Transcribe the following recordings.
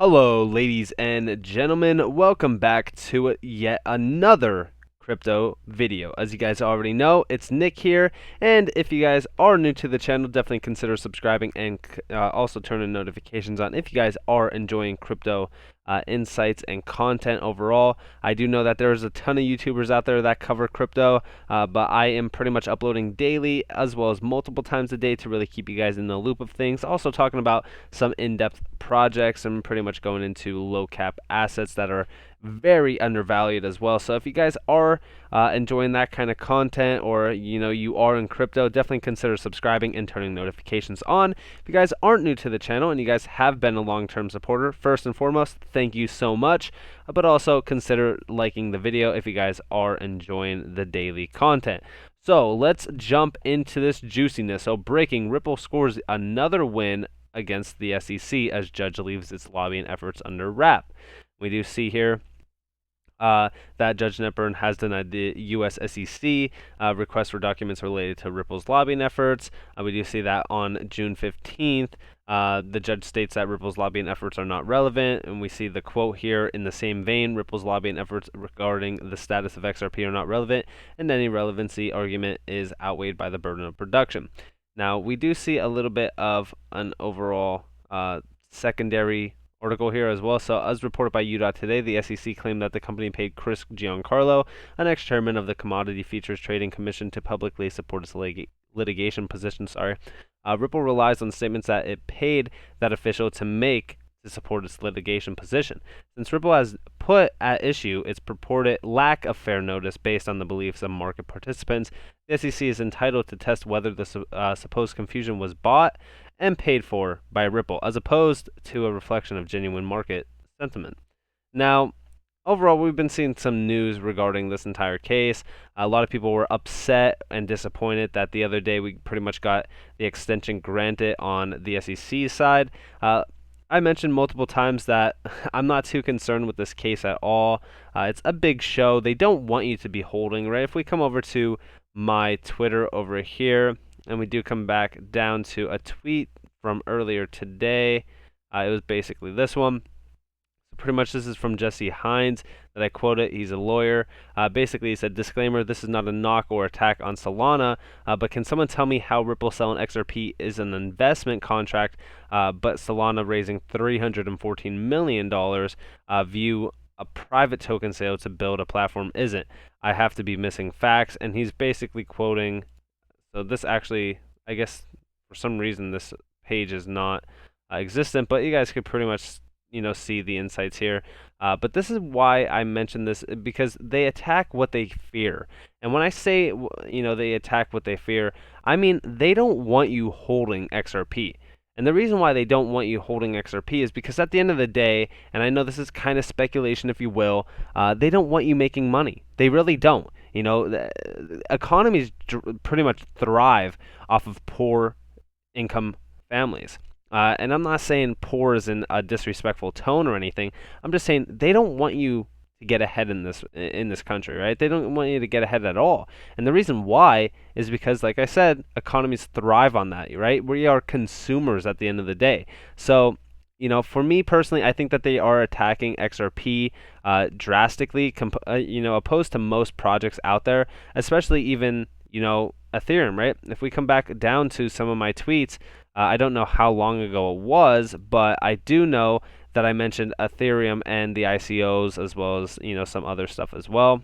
Hello, ladies and gentlemen. Welcome back to yet another crypto video. As you guys already know, it's Nick here, and if you guys are new to the channel, definitely consider subscribing and also turning notifications on if you guys are enjoying crypto insights and content overall. I do know that there's a ton of YouTubers out there that cover crypto, but I am pretty much uploading daily as well as multiple times a day to really keep you guys in the loop of things. Also talking about some in-depth projects and pretty much going into low cap assets that are very undervalued as well. So if you guys are enjoying that kind of content, or you are in crypto, definitely consider subscribing and turning notifications on. If you guys aren't new to the channel and you guys have been a long-term supporter, first and foremost, thank you so much. But also consider liking the video if you guys are enjoying the daily content. So let's jump into this juiciness. So breaking, Ripple scores another win against the SEC as judge leaves its lobbying efforts under wrap. We do see here that Judge Netburn has denied the U.S. SEC request for documents related to Ripple's lobbying efforts. We do see that on June 15th. The judge states that Ripple's lobbying efforts are not relevant, and we see the quote here in the same vein: Ripple's lobbying efforts regarding the status of XRP are not relevant, and any relevancy argument is outweighed by the burden of production. Now, we do see a little bit of an overall secondary article here as well. So, as reported by U.Today, the SEC claimed that the company paid Chris Giancarlo, an ex-chairman of the Commodity Futures Trading Commission, to publicly support its litigation position. Ripple relies on statements that it paid that official to make to support its litigation position. Since Ripple has put at issue its purported lack of fair notice based on the beliefs of market participants, the SEC is entitled to test whether the supposed confusion was bought and paid for by Ripple, as opposed to a reflection of genuine market sentiment. Now, overall, we've been seeing some news regarding this entire case. A lot of people were upset and disappointed that the other day we pretty much got the extension granted on the SEC side. I mentioned multiple times that I'm not too concerned with this case at all. It's a big show. They don't want you to be holding, right? If we come over to my Twitter over here, and we do come back down to a tweet from earlier today, it was basically this one. Pretty much this is from Jesse Hines that I quoted. He's a lawyer. Basically, he said, disclaimer, this is not a knock or attack on Solana, but can someone tell me how Ripple selling XRP is an investment contract, but Solana raising $314 million view a private token sale to build a platform isn't? I have to be missing facts. And he's basically quoting, so this actually, I guess for some reason this page is not existent, but you guys could pretty much see the insights here. But this is why I mentioned this, because they attack what they fear. And when I say, they attack what they fear, I mean they don't want you holding XRP. And the reason why they don't want you holding XRP is because at the end of the day, and I know this is kind of speculation if you will, they don't want you making money. They really don't. The economies pretty much thrive off of poor income families. And I'm not saying poor is in a disrespectful tone or anything. I'm just saying they don't want you to get ahead in this country, right? They don't want you to get ahead at all. And the reason why is because, like I said, economies thrive on that, right? We are consumers at the end of the day. So, for me personally, I think that they are attacking XRP drastically, opposed to most projects out there, especially even, Ethereum, right? If we come back down to some of my tweets, I don't know how long ago it was, but I do know that I mentioned Ethereum and the ICOs as well as, some other stuff as well.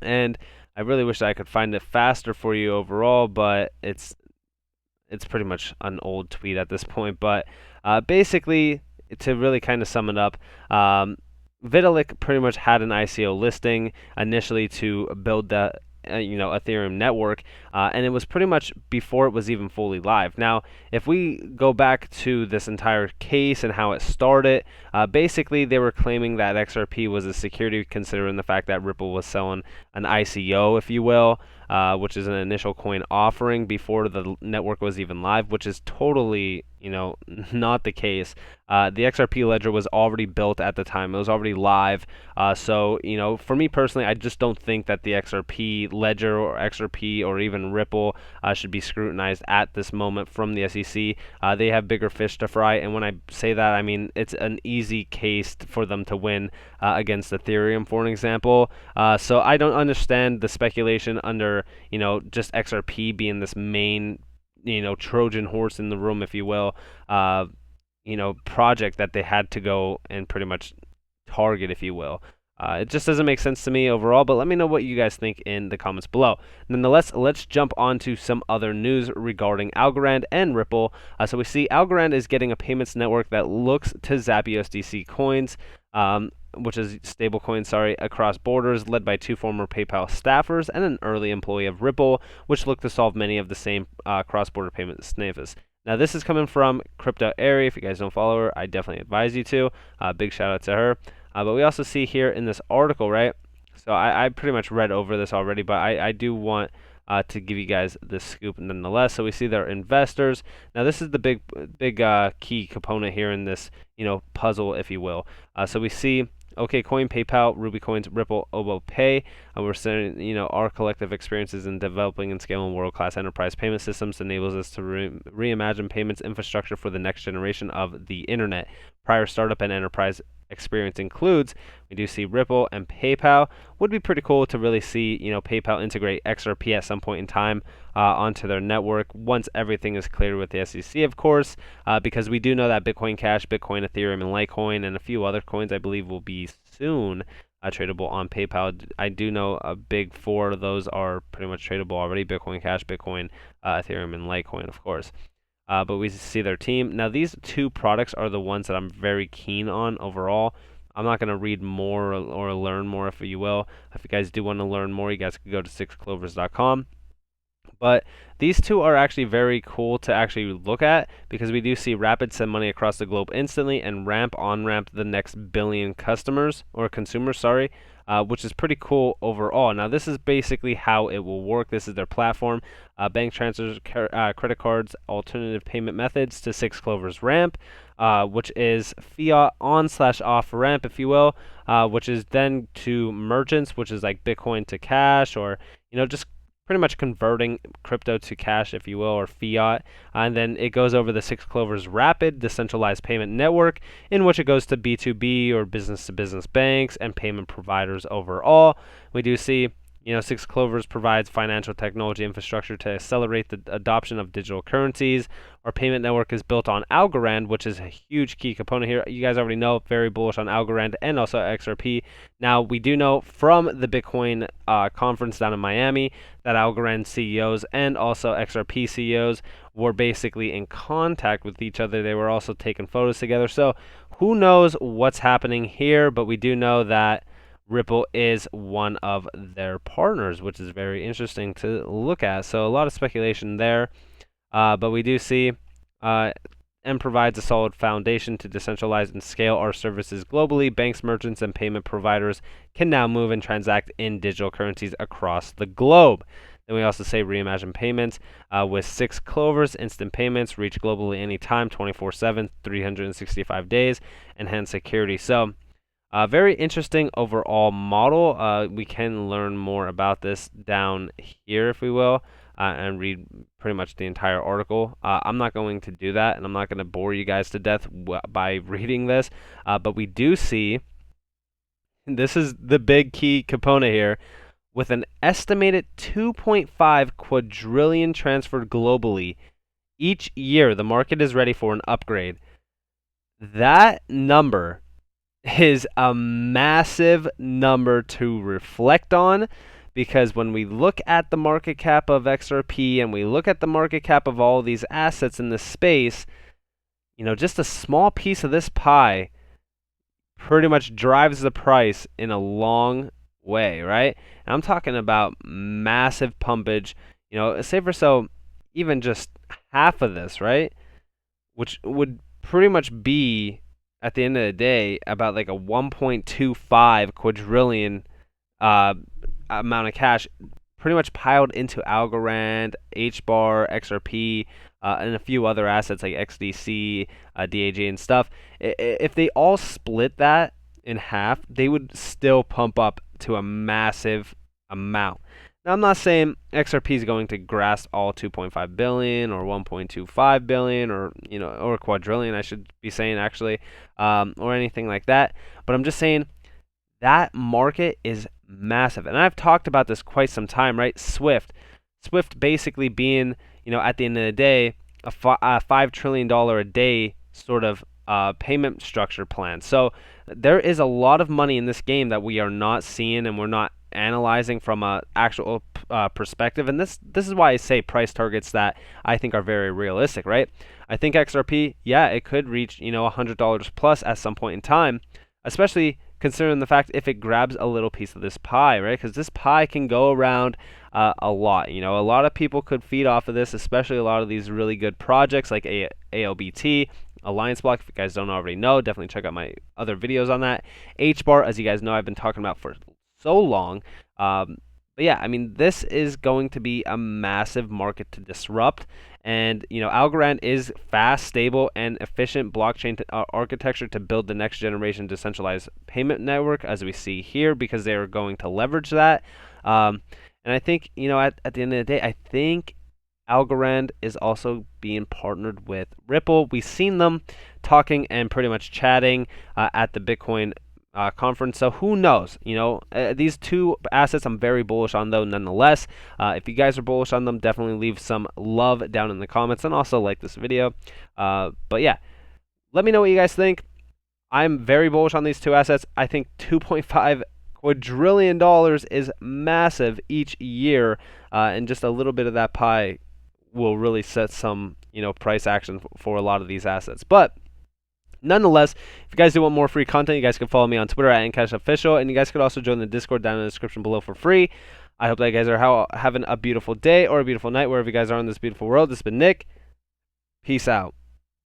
And I really wish I could find it faster for you overall, but it's pretty much an old tweet at this point. But basically, to really kind of sum it up, Vitalik pretty much had an ICO listing initially to build the Ethereum network, and it was pretty much before it was even fully live. Now, if we go back to this entire case and how it started, basically they were claiming that XRP was a security, considering the fact that Ripple was selling an ICO, if you will. which is an initial coin offering before the network was even live, which is totally, not the case. The XRP ledger was already built at the time. It was already live. So, for me personally, I just don't think that the XRP ledger or XRP or even Ripple should be scrutinized at this moment from the SEC. They have bigger fish to fry. And when I say that, I mean it's an easy case for them to win against Ethereum, for an example. So I don't understand the speculation under, just XRP being this main, Trojan horse in the room, if you will, project that they had to go and pretty much target, if you will. It just doesn't make sense to me overall, but let me know what you guys think in the comments below. Nonetheless, let's jump on to some other news regarding Algorand and Ripple. So we see Algorand is getting a payments network that looks to zap USDC coins, which is stablecoin, across borders, led by 2 former PayPal staffers and an early employee of Ripple, which look to solve many of the same cross-border payment snaffles. Now, this is coming from Crypto Airy. If you guys don't follow her, I definitely advise you to. Big shout out to her. But we also see here in this article, right? So I pretty much read over this already, but I do want to give you guys the scoop nonetheless. So we see their investors. Now, this is the big key component here in this, puzzle, if you will. So we see OKCoin, PayPal, Rubycoins, Ripple, Obo Pay. We're saying, our collective experiences in developing and scaling world-class enterprise payment systems enables us to reimagine payments infrastructure for the next generation of the internet. Prior startup and enterprise experience includes, we do see Ripple and PayPal. Would be pretty cool to really see, PayPal integrate XRP at some point in time onto their network once everything is cleared with the SEC, of course, because we do know that Bitcoin Cash, Bitcoin, Ethereum, and Litecoin, and a few other coins, I believe, will be soon tradable on PayPal. I do know a big 4 of those are pretty much tradable already: Bitcoin Cash, Bitcoin, Ethereum, and Litecoin, of course. But we see their team. Now, these 2 products are the ones that I'm very keen on overall. I'm not going to read more or learn more, if you will. If you guys do want to learn more, you guys can go to sixclovers.com. But these 2 are actually very cool to actually look at, because we do see Rapid send money across the globe instantly and on-ramp the next billion customers, or consumers, which is pretty cool overall. Now, this is basically how it will work. This is their platform. Bank transfers, credit cards, alternative payment methods to Six Clovers ramp, which is fiat on/off ramp, if you will, which is then to merchants, which is like Bitcoin to cash, or, just pretty much converting crypto to cash, if you will, or fiat. And then it goes over the Six Clovers Rapid decentralized payment network, in which it goes to B2B or business-to-business banks and payment providers overall. We do see, Six Clovers provides financial technology infrastructure to accelerate the adoption of digital currencies. Our payment network is built on Algorand, which is a huge key component here. You guys already know, very bullish on Algorand and also XRP. Now, we do know from the Bitcoin conference down in Miami that Algorand CEOs and also XRP CEOs were basically in contact with each other. They were also taking photos together. So who knows what's happening here, but we do know that Ripple is one of their partners, which is very interesting to look at. So a lot of speculation there, but we do see and provides a solid foundation to decentralize and scale our services globally. Banks, merchants, and payment providers can now move and transact in digital currencies across the globe. Then we also say reimagine payments with Six Clovers. Instant payments reach globally anytime, 24/7, 365 days, enhanced security. So very interesting overall model. We can learn more about this down here, if we will, and read pretty much the entire article. I'm not going to do that, and I'm not going to bore you guys to death by reading this, but we do see, this is the big key component here, with an estimated 2.5 quadrillion transferred globally each year, the market is ready for an upgrade. That number is a massive number to reflect on, because when we look at the market cap of XRP and we look at the market cap of all these assets in this space, just a small piece of this pie pretty much drives the price in a long way, right? And I'm talking about massive pumpage, say for so even just half of this, right? Which would pretty much be, at the end of the day, about like a 1.25 quadrillion amount of cash pretty much piled into Algorand, HBAR, XRP, and a few other assets like XDC, DAG, and stuff. If they all split that in half, they would still pump up to a massive amount. Now, I'm not saying XRP is going to grasp all 2.5 billion or 1.25 billion or or quadrillion, I should be saying actually, or anything like that. But I'm just saying that market is massive, and I've talked about this quite some time, right? Swift basically being, at the end of the day, a $5 trillion a day sort of payment structure plan. So there is a lot of money in this game that we are not seeing and we're not analyzing from a actual perspective. And this is why I say price targets that I think are very realistic, right? I think XRP, yeah, it could reach $100 plus at some point in time, especially considering the fact if it grabs a little piece of this pie, right? Because this pie can go around a lot. A lot of people could feed off of this, especially a lot of these really good projects like ALBT, Alliance Block. If you guys don't already know, definitely check out my other videos on that. HBAR, as you guys know, I've been talking about for so long. But yeah, I mean, this is going to be a massive market to disrupt. And, Algorand is fast, stable, and efficient blockchain architecture to build the next generation decentralized payment network, as we see here, because they are going to leverage that. And I think, at the end of the day, I think Algorand is also being partnered with Ripple. We've seen them talking and pretty much chatting at the Bitcoin conference. So who knows? These two assets I'm very bullish on, though, nonetheless. If you guys are bullish on them, definitely leave some love down in the comments and also like this video. But yeah, let me know what you guys think. I'm very bullish on these two assets. I think $2.5 quadrillion is massive each year, and just a little bit of that pie will really set some price action for a lot of these assets. But nonetheless, if you guys do want more free content, you guys can follow me on Twitter at NCashOfficial, and you guys could also join the Discord down in the description below for free. I hope that you guys are having a beautiful day or a beautiful night wherever you guys are in this beautiful world. This has been Nick. Peace out.